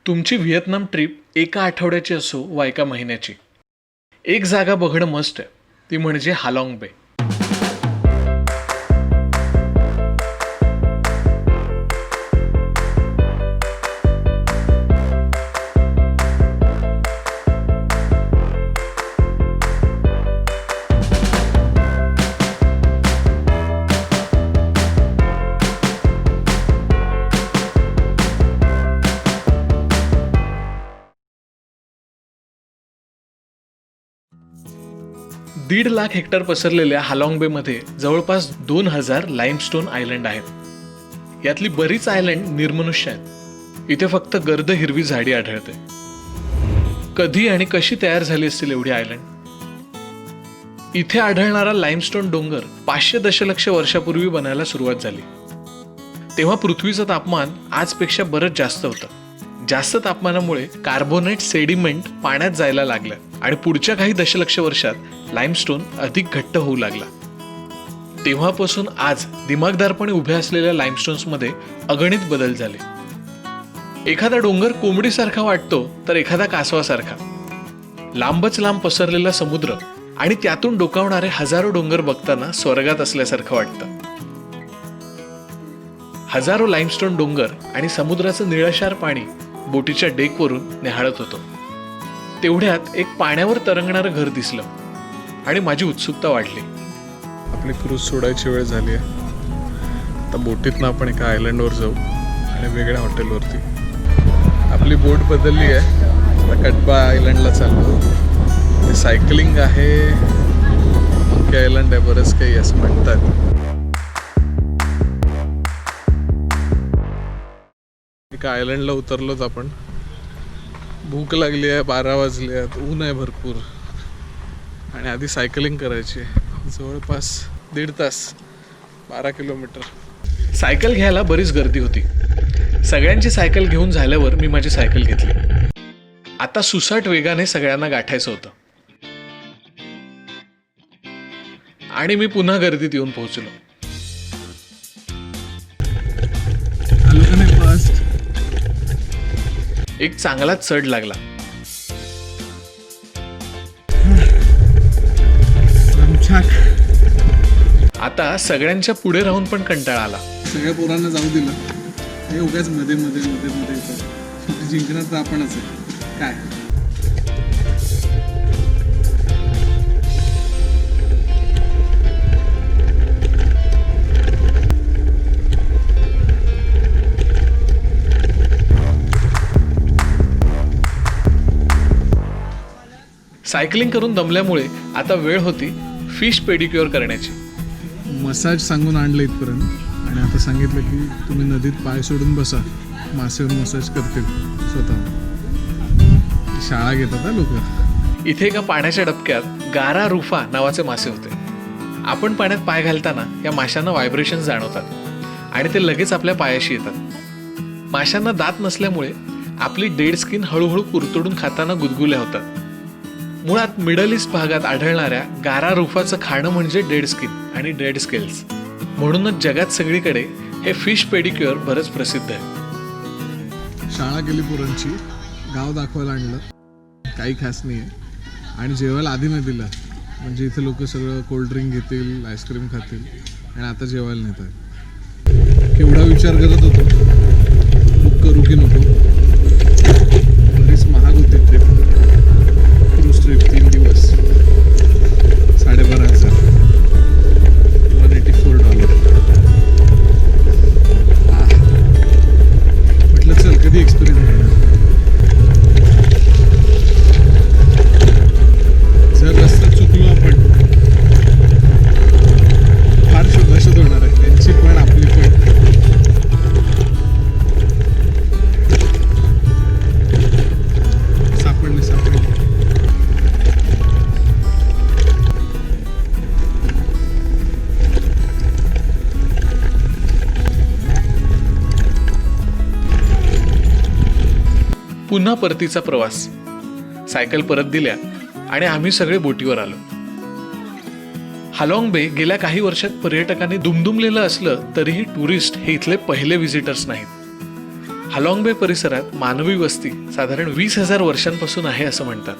तुमची Vietnam trip एका आठवड्याची असो वा एका महिन्याची, एक जागा बघणं मस्ट आहे. ती म्हणजे हालाँग बे. दीड लाख हेक्टर पसरलेल्या हालाँग बेमध्ये जवळपास 2000 लाईमस्टोन आयलंड आहेत. यातली बरीच आयलंड निर्मनुष्य आहेत. इथे फक्त गर्द हिरवी झाडी आढळते. कधी आणि कशी तयार झाली असतील एवढी आयलंड? इथे आढळणारा लाईमस्टोन डोंगर 500 दशलक्ष वर्षापूर्वी बनायला सुरुवात झाली. तेव्हा पृथ्वीचं तापमान आजपेक्षा बरंच जास्त होतं. जास्त तापमानामुळे कार्बोनेट सेडिमेंट पाण्यात जायला लागलं आणि पुढच्या काही दशलक्ष वर्षात लाईमस्टोन अधिक घट्ट होऊ लागला. तेव्हापासून आज दिमागदारपणे उभ्या असलेल्या लाईमस्टोन्समध्ये अगणित बदल झाले. एखादा डोंगर कोंबडीसारखा वाटतो तर एखादा कासवासारखा. लांबच लांब पसरलेला समुद्र आणि त्यातून डोकावणारे हजारो डोंगर बघताना स्वर्गात असल्यासारखं वाटतं. हजारो लाईमस्टोन डोंगर आणि समुद्राचं निळशार पाणी बोटीच्या डेकवरून न्याहाळत होतो. तेवढ्यात एक पाण्यावर तरंगणारं घर दिसलं आणि माझी उत्सुकता वाढली. आपली क्रूज सोडायची वेळ झाली आहे. आता बोटीतनं आपण एका आयलंडवर जाऊ आणि वेगळ्या हॉटेलवरती. आपली बोट बदलली आहे. आता कटबा आयलंडला चाललो. ते सायकलिंग आहे की आयलंड आहे, बरंच काही असं म्हणतात. एका आयलंडला उतरलोत आपण. भूक लागली आहे, 12 वाजले आहेत, ऊन आहे भरपूर आणि आधी सायकलिंग करायची आहे. जवळपास 1.5 तास, 12 किलोमीटर. सायकल घ्यायला बरीच गर्दी होती. सगळ्यांची सायकल घेऊन झाल्यावर मी माझी सायकल घेतली. आता सुसाट वेगाने सगळ्यांना गाठायचं होतं आणि मी पुन्हा गर्दीत येऊन पोहोचलो. एक चांगलाच चढ लागला. आता सगळ्यांच्या पुढे राहून पण कंटाळा आला. सगळ्या पोरांना जाऊ दिलं. हे उगाच मध्ये मध्ये मध्ये मध्ये येतात. जिंकणार तर आपणच आहे. काय सायकलिंग करून दमल्यामुळे आता वेळ होती फिश पेडिक्युअर करण्याची. मसाज सांगून आणलं इथपर्यंत आणि आता सांगितलं की तुम्ही नदीत पाय सोडून बसा, मासे मसाज करतील स्वतः. शाळा घेतात लोक. इथे एका पाण्याच्या डबक्यात गारा रुफा नावाचे मासे होते. आपण पाण्यात पाय घालताना या माशांना व्हायब्रेशन जाणवतात आणि ते लगेच आपल्या पायाशी येतात. माशांना दात नसल्यामुळे आपली डेड स्किन हळूहळू कुरतडून खाताना गुदगुल्या होतात. मुळात मिडल ईस्ट भागात आढळणाऱ्या गारा रुफाचं खाणं म्हणजे डेड स्किन आणि डेड स्केल्स. म्हणूनच जगात सगळीकडे हे फिश पेडिक्युअर बरंच प्रसिद्ध आहे. शाळा केली पोरांची, गाव दाखवायला आणलं, काही खास नाही आहे. आणि जेवायला आधी नाही दिला म्हणजे इथे लोक सगळं कोल्ड्रिंक घेतील, आईस्क्रीम खातील आणि आता जेवायला नेतात. केवढा विचार करत होतो बुक करू की नको. बरीच महाग होती ट्रिप. क्रूज ट्रिप 3 दिवस, $12,500, $184. म्हटलं चल कधी एक्सपिरियन्स घेणार. जर रस्ता चुकलो आपण फार शोधाशोध होणार आहे. त्यांची पण आपली पण. सापडले. पुन्हा परतीचा प्रवास. सायकल परत दिल्या आणि आम्ही सगळे बोटीवर आलो. हालाँग बे गेल्या काही वर्षात पर्यटकांनी दुमदुमलेलं असलं तरीही टुरिस्ट हे इथले पहिले व्हिजिटर्स नाहीत. हालॉंग बे परिसरात मानवी वस्ती साधारण 20,000 वर्षांपासून आहे असं म्हणतात.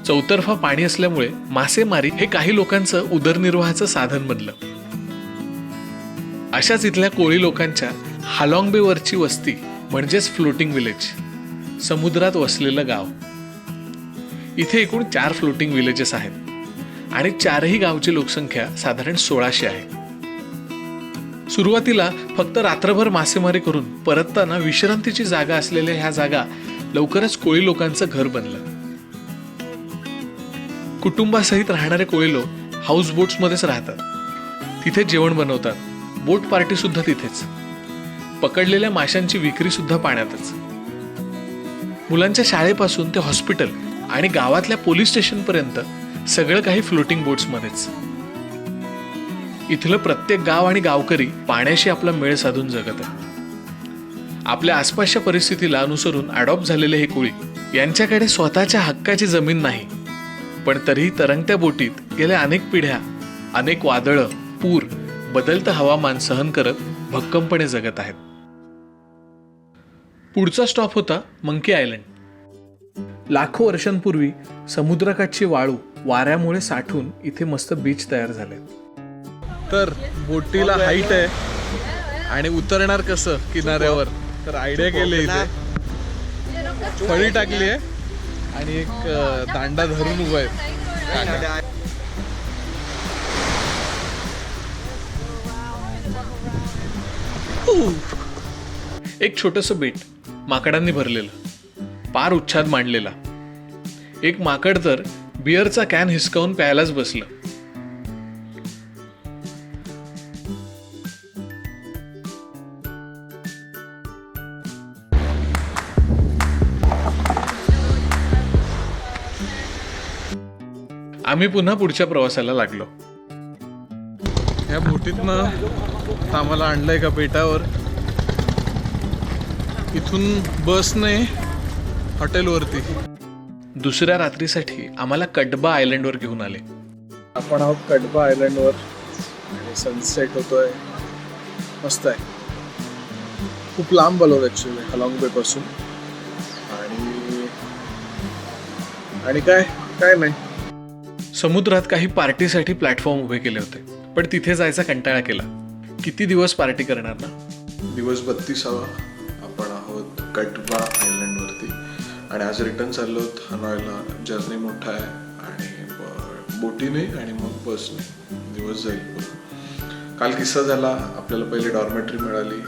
चौतर्फा पाणी असल्यामुळे मासेमारी हे काही लोकांचं उदरनिर्वाहाचं साधन बनलं. अशाच इथल्या कोळी लोकांच्या हालॉंग बे वरची वस्ती म्हणजेच फ्लोटिंग विलेज, समुद्रात वसलेलं गाव. इथे एकूण 4 फ्लोटिंग विलेजेस आहेत आणि 4ही गावची लोकसंख्या साधारण 1600 आहे. सुरुवातीला फक्त रात्रभर मासेमारी करून परतताना विश्रांतीची जागा असलेल्या ह्या जागा लवकरच कोळी लोकांचं घर बनलं. कुटुंबासहित राहणारे कोळी लोक हाऊस बोट्समध्येच राहतात. तिथे जेवण बनवतात. बोट पार्टी सुद्धा तिथेच. पकडलेल्या माशांची विक्री सुद्धा पाण्यातच. मुलांच्या शाळेपासून ते हॉस्पिटल आणि गावातल्या पोलीस स्टेशन पर्यंत सगळं काही फ्लोटिंग बोट्समध्येच. इथलं प्रत्येक गाव आणि गावकरी पाण्याशी आपला मेळ साधून जगत आहे. आपल्या आसपासच्या परिस्थितीला अनुसरून अडॉप्ट झालेले हे कोळी यांच्याकडे स्वतःच्या हक्काची जमीन नाही, पण तरीही तरंगत्या बोटीत गेल्या अनेक पिढ्या, अनेक वादळं, पूर, बदलतं हवामान सहन करत भक्कमपणे जगत आहेत. पुढचा स्टॉप होता मंकी आयलंड. लाखो वर्षांपूर्वी समुद्रकाठची वाळू वाऱ्यामुळे साठून इथे मस्त बीच तयार झाले. तर बोटीला हाईट आहे आणि उतरणार कसं किनाऱ्यावर, तर आयडिया केली इथे. फळी टाकली आहे आणि एक दांडा धरून उभा आहे. एक छोटंसं बेट माकडांनी भरलेलं, पार उच्छाद मांडलेला. एक माकड तर बिअरचा कॅन हिसकावून प्यायलाच बसलं. आम्ही पुन्हा पुढच्या प्रवासाला लागलो. ह्या बोटीतनं आम्हाला आणलंय का बेटावर. इथून बसने हॉटेलवरती. दुसऱ्या रात्रीसाठी आम्हाला कडबा आयलंडवर घेऊन आले. आपण आहोत कडबा आयलंडवर आणि सनसेट होतोय. मस्त आहे. खूप लांब आलो ॲक्च्युली हालॉंग बे पासून. आणि काय नाही. समुद्रात काही पार्टीसाठी प्लॅटफॉर्म उभे केले होते, पण तिथे जायचा कंटाळा केला. किती दिवस पार्टी करणार ना. दिवस 32वा आपण आहोत कडबा आयलंडवरती आणि आज रिटर्न चाललो आहोत हनॉयला. जर्नी मोठा आहे आणि बोटीने आणि मग बसने दिवस जाईल. काल किस्सा झाला. आपल्याला पहिले डॉर्मेटरी मिळाली,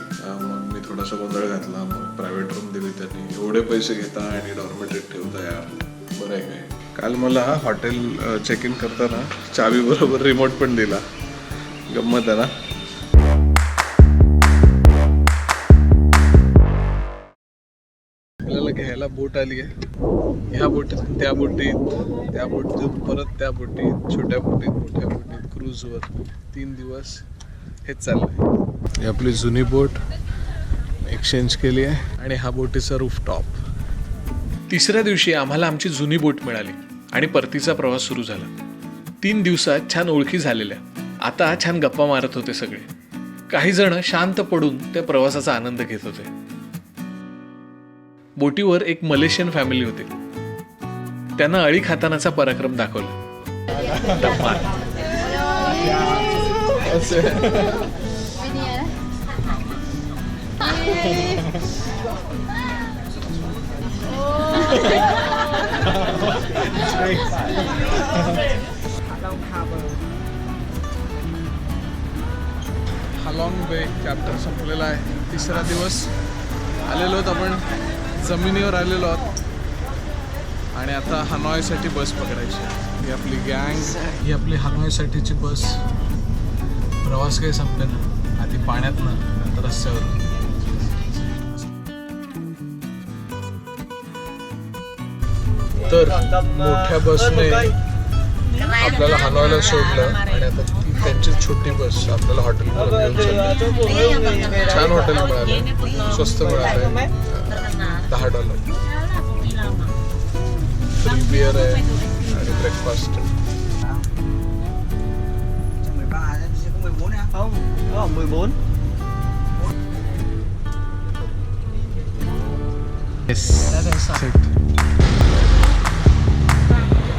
मग मी थोडासा गोंधळ घातला, मग प्रायव्हेट रूम दिली त्यांनी. एवढे पैसे घेता आणि डॉर्मेटरीत ठेवता यार, बरं आहे काय. काल मला हॉटेल चेक इन करताना चावी बरोबर रिमोट पण दिला. गंमत आहे ना. आपल्याला घ्यायला बोट आली आहे. ह्या बोटीतून त्या बोटीत, त्या बोटीतून परत त्या बोटीत, छोट्या बोटीत, मोठ्या बोटीत, क्रूजवर 3 दिवस हेच चाललंय. ही आपली जुनी बोट एक्सचेंज केली आहे आणि हा बोटीचा रूफटॉप. तिसऱ्या दिवशी आम्हाला आमची जुनी बोट मिळाली आणि परतीचा प्रवास सुरू झाला. 3 दिवसात छान ओळखी झालेल्या. आता छान गप्पा मारत होते सगळे. काही जण शांत पडून त्या प्रवासाचा आनंद घेत होते. बोटीवर एक मलेशियन फॅमिली होती. त्यांना अळी खातानाचा पराक्रम दाखवला. हालॉंग बे चॅप्टर संपलेला आहे. तिसरा दिवस. आलेलो आहोत आपण, जमिनीवर आलेलो आहोत आणि आता हनॉयसाठी बस पकडायची. ही आपली गँग, ही आपली हनॉयसाठीची बस. प्रवास काही संपलेला. आधी पाण्यातनं नंतर रस्त्यावर. तर मोठ्या बसने आपल्याला हनॉयला सोडलं आणि आता ती त्यांची छोटी बस आपल्याला हॉटेलमध्ये घेऊन चालली. छान हॉटेल मिळालं, स्वस्त मिळालं. $10 फ्री बिअर आहे आणि ब्रेकफास्ट.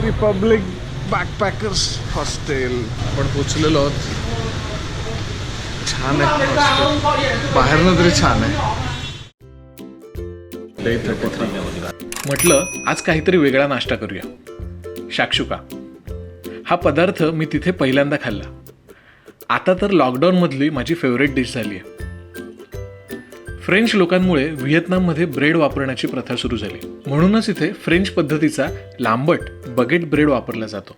रिपब्लिक बॅकपॅकर्स हॉस्टेल आपण पोचलेलो आहोत. छान आहे hostel. बाहेरनं तरी छान आहे. म्हटलं आज काहीतरी वेगळा नाश्ता करूया. शाक्षुका हा पदार्थ मी तिथे पहिल्यांदा खाल्ला. आता तर लॉकडाऊनमधली माझी फेवरेट डिश झाली आहे. फ्रेंच लोकांमुळे व्हिएतनाममध्ये ब्रेड वापरण्याची प्रथा सुरू झाली, म्हणूनच इथे फ्रेंच पद्धतीचा लांबट बगेट ब्रेड वापरला जातो.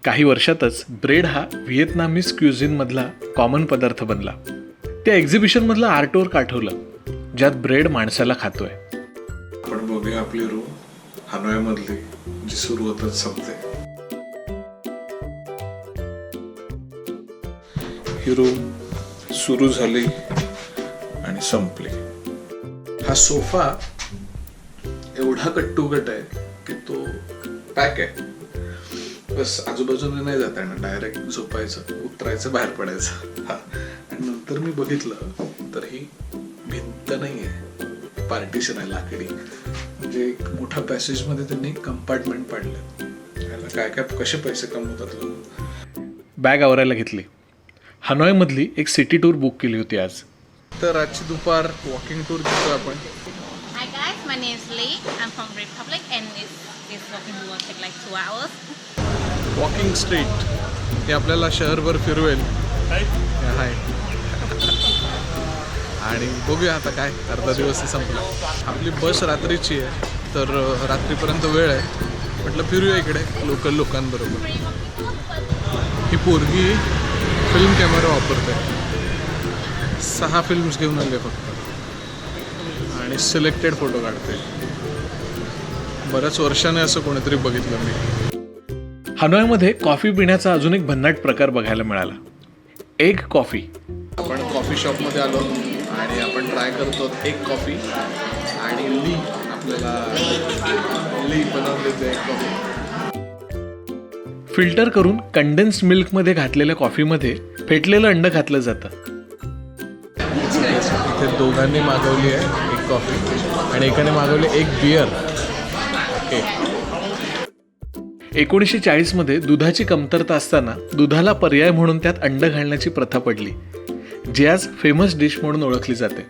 काही वर्षातच ब्रेड हा व्हिएतनामीज क्युझिनमधला कॉमन पदार्थ बनला. त्या एक्झिबिशनमधलं आर्टवर्क आठवलं, ज्यात ब्रेड माणसाला खातोय. आपण बघूया आपली रूम हनोय मधली, जी सुरू होतच संपते. ही रूम सुरू झाली आणि संपली. हा सोफा एवढा कट्टुकट आहे की तो पॅक आहे. बस आजूबाजूने नाही जाता येणार, डायरेक्ट झोपायचं, उतरायचं, बाहेर पडायचं. हा, आणि नंतर मी बघितलं तर ही भिंत नाही आहे, पार्टिशन आहे लाकडी. म्हणजे एक मोठ्या पॅसेजमध्ये त्यांनी कंपार्टमेंट पाडलं. याला काय काय कसे पैसे कमवतात लोक. बॅग आवरायला घेतली. हनॉयमधली एक सिटी टूर बुक केली होती आज. तर आजची दुपार वॉकिंग टूर घेतो आपण. Hi guys, my name is Lee. I'm from Republic and this walking will take like 2 hours. Walking street हे आपल्याला शहरभर फिरवेल. हाय. आणि बघूया आता काय, अर्धा दिवस संपला. आपली बस रात्रीची आहे, तर रात्रीपर्यंत वेळ आहे. म्हटलं फिरूया इकडे लोकल लोकांबरोबर. ही पोरगी फिल्म कॅमेरा वापरते. 6 फिल्म्स घेऊन आले फक्त आणि सिलेक्टेड फोटो काढते. बऱ्याच वर्षाने असं कोणीतरी बघितलं मी. हनॉयमध्ये कॉफी पिण्याचा अजून एक भन्नाट प्रकार बघायला मिळाला, एग कॉफी. आपण कॉफी शॉपमध्ये आलो आणि आपण ट्राय करतो एक कॉफी. आणि ली आपल्याला बनवलेली एक कॉफी. फिल्टर करून कंडेन्स्ड मिल्कमध्ये घातलेल्या कॉफीमध्ये फेटलेलं अंड घातलं जातं. इथे दोघांनी मागवली आहे एक कॉफी आणि एकाने मागवली एक बियर. ओके. 1940 मध्ये दुधाची कमतरता असताना दुधाला पर्याय म्हणून त्यात अंड घालण्याची प्रथा पडली, जी आज फेमस डिश म्हणून ओळखली जाते.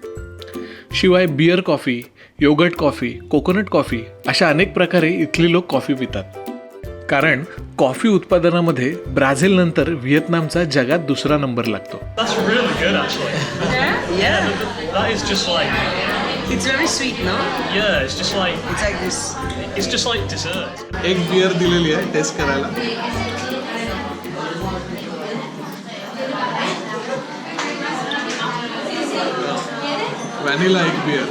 शिवाय beer coffee, yogurt coffee, coconut coffee अशा अनेक प्रकारे इथली लोक कॉफी पितात. कारण कॉफी उत्पादनामध्ये ब्राझील नंतर व्हिएतनामचा जगात 2रा नंबर लागतो. That's really good, actually. Yeah, That is just like, it's very sweet, no? yeah, it's just like, It's like this. it's just like dessert. एक बियर दिलेली आहे टेस्ट करायला. व्हॅनिला एक बियर.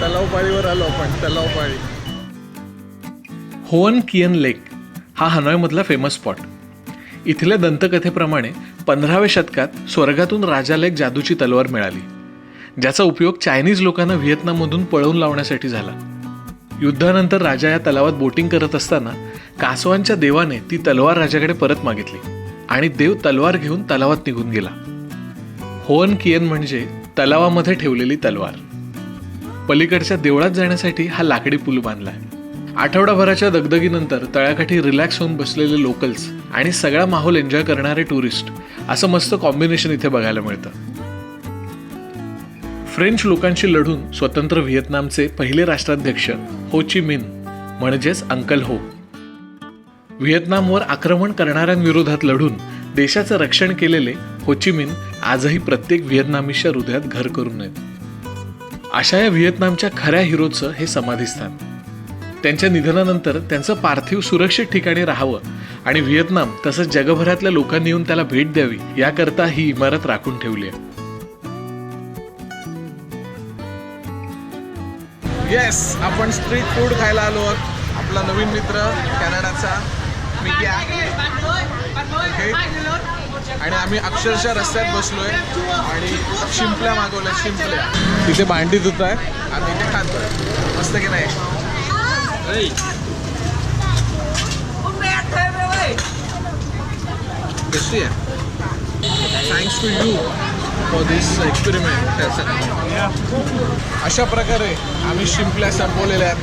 तलावपाळीवर आलो आपण. तलावपाळी. होअन कियन लेक हा हनॉयमधला फेमस स्पॉट. इथल्या दंतकथेप्रमाणे 15व्या शतकात स्वर्गातून राजाला एक जादूची तलवार मिळाली, ज्याचा उपयोग चायनीज लोकांना व्हिएतनाममधून पळवून लावण्यासाठी झाला. युद्धानंतर राजा या तलावात बोटिंग करत असताना कासवांच्या देवाने ती तलवार राजाकडे परत मागितली आणि देव तलवार घेऊन तलावात निघून गेला. होअन कियन म्हणजे तलावामध्ये ठेवलेली तलवार. पलीकडच्या देवळात जाण्यासाठी हा लाकडी पूल बांधलाय. आठवडाभराच्या दगदगीनंतर तळ्याकाठी रिलॅक्स होऊन बसलेले लोकल्स आणि सगळा माहोल एन्जॉय करणारे टुरिस्ट, असं मस्त कॉम्बिनेशन इथे बघायला मिळतं. फ्रेंच लोकांशी लढून स्वतंत्र व्हिएतनामचे पहिले राष्ट्राध्यक्ष हो ची मिन म्हणजेच अंकल हो. व्हिएतनामवर आक्रमण करणाऱ्यांविरोधात लढून देशाचं रक्षण केलेले हो ची मिन आजही प्रत्येक व्हिएतनामीच्या हृदयात घर करून आहेत. अशा या व्हिएतनामच्या खऱ्या हिरोचं हे समाधीस्थान. त्यांच्या निधनानंतर त्यांचं पार्थिव सुरक्षित ठिकाणी राहावं आणि व्हिएतनाम तसंच जगभरातल्या लोकांनी येऊन त्याला भेट द्यावी याकरता ही इमारत राखून ठेवली आहे. येस, आपण स्ट्रीट फूड खायला आलो आहोत. आपला नवीन मित्र कॅनडाचा मिक्या. ओके. आणि आम्ही अक्षरशः रस्त्यात बसलोय आणि शिंपल्या मागवल्या. शिंपल्या तिथे भांडी धुत आहे, आम्ही इथे खातोय. मस्त की नाही? कशी आहे? Thanks to you for this experiment. अशा प्रकारे आम्ही शिंपल्या संपवलेल्या आहेत.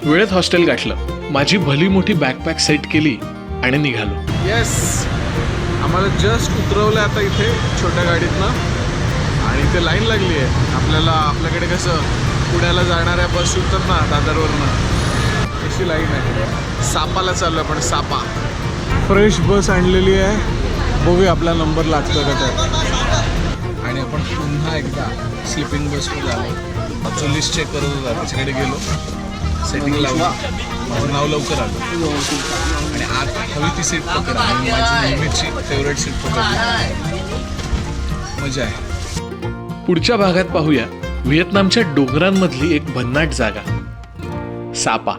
वेळेत हॉस्टेल गाठलं, माझी भली मोठी बॅकपॅक सेट केली आणि निघालो. येस, आम्हाला जस्ट उतरवलं आता इथे छोट्या गाडीतनं आणि इथे लाईन लागली आहे. आपल्याकडे कसं पुण्याला जाणाऱ्या बस उतरणार दादरवरनं अशी लाईन आहे. सापाला चाललो आपण, सापा. फ्रेश बस आणलेली आहे, बघूया आपला नंबर लागतो का त्यात. आणि आपण पुन्हा एकदा स्लिपिंग बसमध्ये आलो. जो लिस्ट चेक करत होता त्याच्याकडे गेलो, सेटिंग लावलं, माझं नाव लवकर आलं आणि आत हवी ती सीट पकडा आणि माझी नेहमीची फेवरेट सीट पकडली. मजा आहे. पुढच्या भागात पाहूया व्हिएतनामच्या डोंगरांमधली एक भन्नाट जागा, सापा.